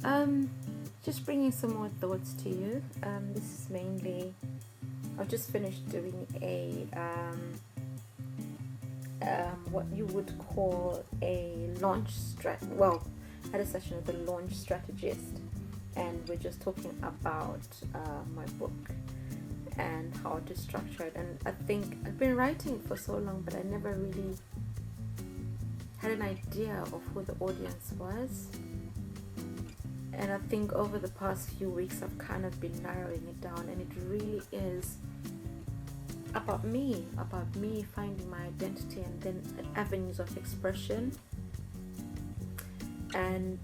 Um, just bringing some more thoughts to you. This is mainly, I've just finished doing what you would call a launch well, I had a session with a launch strategist, and we're just talking about my book and how to structure it. And I think I've been writing for so long, but I never really had an idea of who the audience was. And I think over the past few weeks I've kind of been narrowing it down, and it really is about me finding my identity and then avenues of expression. And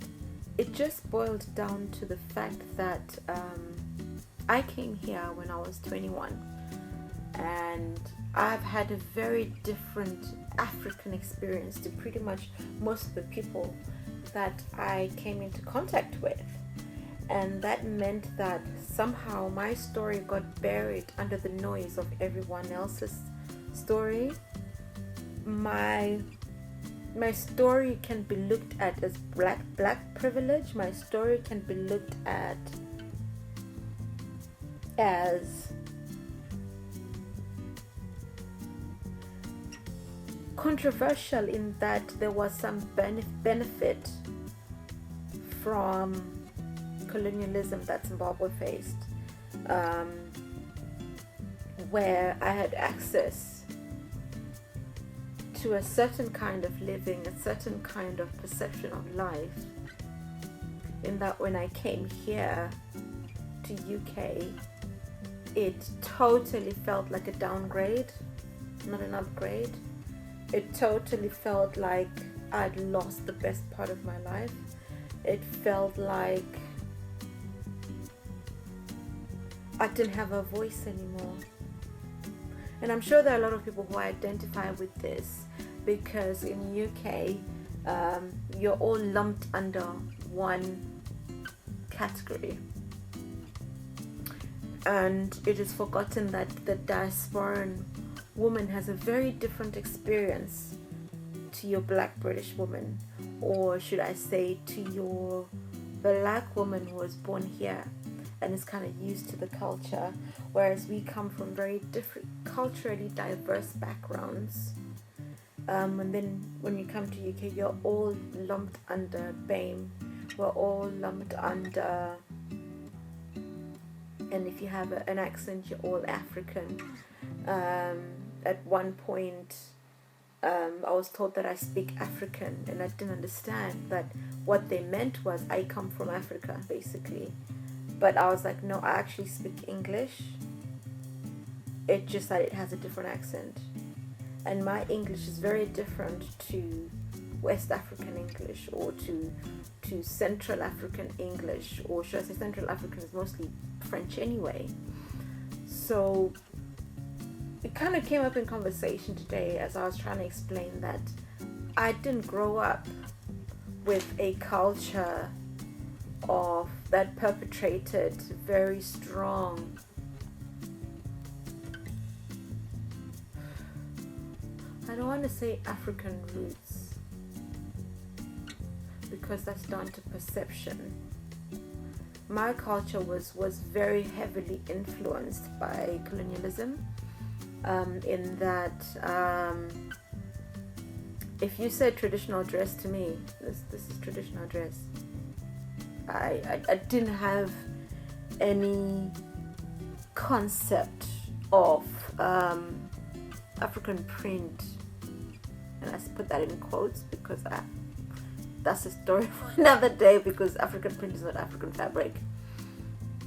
it just boiled down to the fact that I came here when I was 21, and I've had a very different African experience to pretty much most of the people that I came into contact with. And that meant that somehow my story got buried under the noise of everyone else's story. My story can be looked at as black privilege. My story can be looked at as controversial in that there was some benefit from colonialism that Zimbabwe faced, where I had access to a certain kind of living, a certain kind of perception of life, in that when I came here to UK, it totally felt like a downgrade, not an upgrade. It totally felt like I'd lost the best part of my life. It felt like I didn't have a voice anymore. And I'm sure there are a lot of people who identify with this, because in UK, you're all lumped under one category. And it is forgotten that the diasporan woman has a very different experience to your black British woman, or should I say to your black woman who was born here and is kind of used to the culture, whereas we come from very different, culturally diverse backgrounds. And then when you come to UK, you're all lumped under BAME. We're all lumped under, and if you have an accent, you're all African. At one point, I was told that I speak African, and I didn't understand that what they meant was I come from Africa, basically. But I was like, no, I actually speak English. It's just that it has a different accent. And my English is very different to West African English, or to Central African English, or should I say Central African is mostly French anyway. So it kind of came up in conversation today as I was trying to explain that I didn't grow up with a culture of that perpetrated very strong I don't want to say African roots, because that's down to perception. My culture was very heavily influenced by colonialism, in that if you said traditional dress to me, this is traditional dress, I didn't have any concept of African print, and I put that in quotes because that's a story for another day, because African print is not African fabric,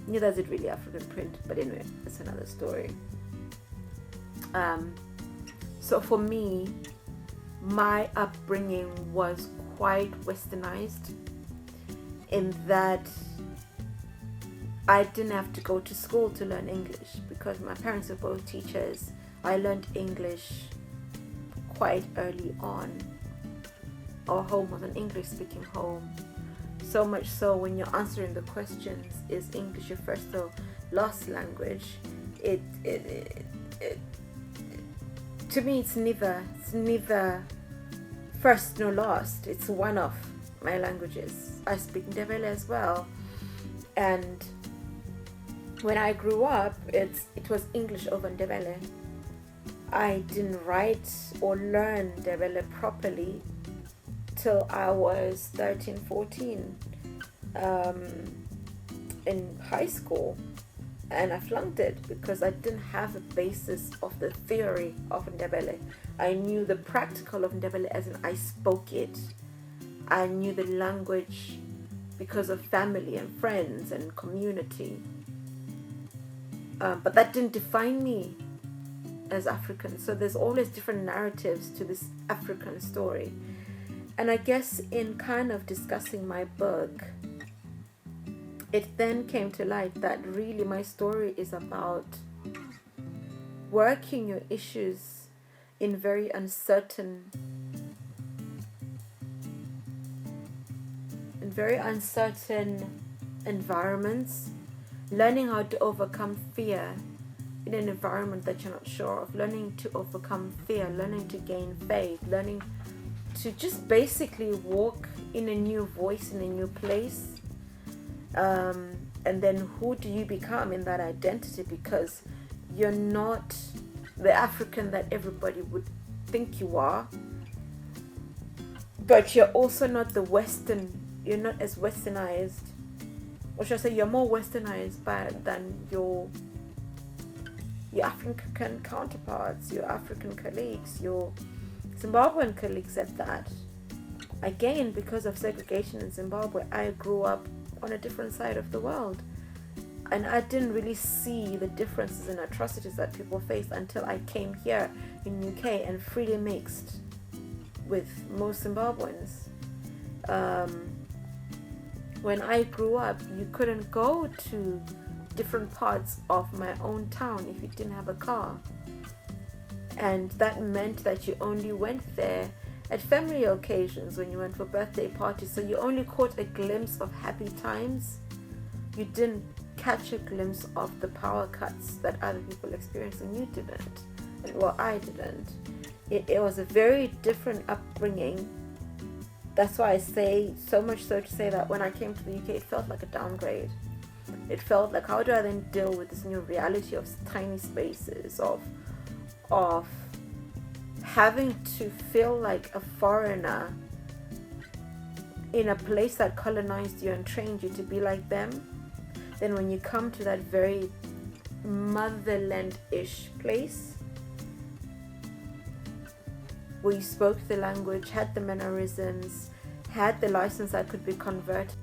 neither is it really African print, but anyway, that's another story. So for me, my upbringing was quite westernized, in that I didn't have to go to school to learn English, because my parents were both teachers. I learned English quite early on. Our home was an English-speaking home. So much so, when you're answering the questions, is English your first or last language? To me, it's neither first nor last. It's one of. my languages. I speak Ndebele as well. And when I grew up, it was English over Ndebele. I didn't write or learn Ndebele properly till I was 13, 14 in high school. And I flunked it because I didn't have a basis of the theory of Ndebele. I knew the practical of Ndebele as in I spoke it. I knew the language because of family and friends and community. But that didn't define me as African. So there's always different narratives to this African story. And I guess in kind of discussing my book, it then came to light that really my story is about working your issues in very uncertain environments, learning how to overcome fear in an environment that you're not sure of, learning to overcome fear, learning to gain faith, learning to just basically walk in a new voice, in a new place. And then who do you become in that identity? Because you're not the African that everybody would think you are, but you're also not the Western. You're not as westernized, or should I say you're more westernized than your African counterparts, your African colleagues, your Zimbabwean colleagues at that. Again, because of segregation in Zimbabwe, I grew up on a different side of the world, and I didn't really see the differences and atrocities that people face until I came here in UK and freely mixed with most Zimbabweans. When I grew up, you couldn't go to different parts of my own town if you didn't have a car, and that meant that you only went there at family occasions, when you went for birthday parties. So you only caught a glimpse of happy times. You didn't catch a glimpse of the power cuts that other people experienced, and you didn't. And well, I didn't. It was a very different upbringing. That's why I say, so much so to say that when I came to the UK, it felt like a downgrade. It felt like, how do I then deal with this new reality of tiny spaces, of having to feel like a foreigner in a place that colonized you and trained you to be like them? Then when you come to that very motherland-ish place where you spoke the language, had the mannerisms, had the license that could be converted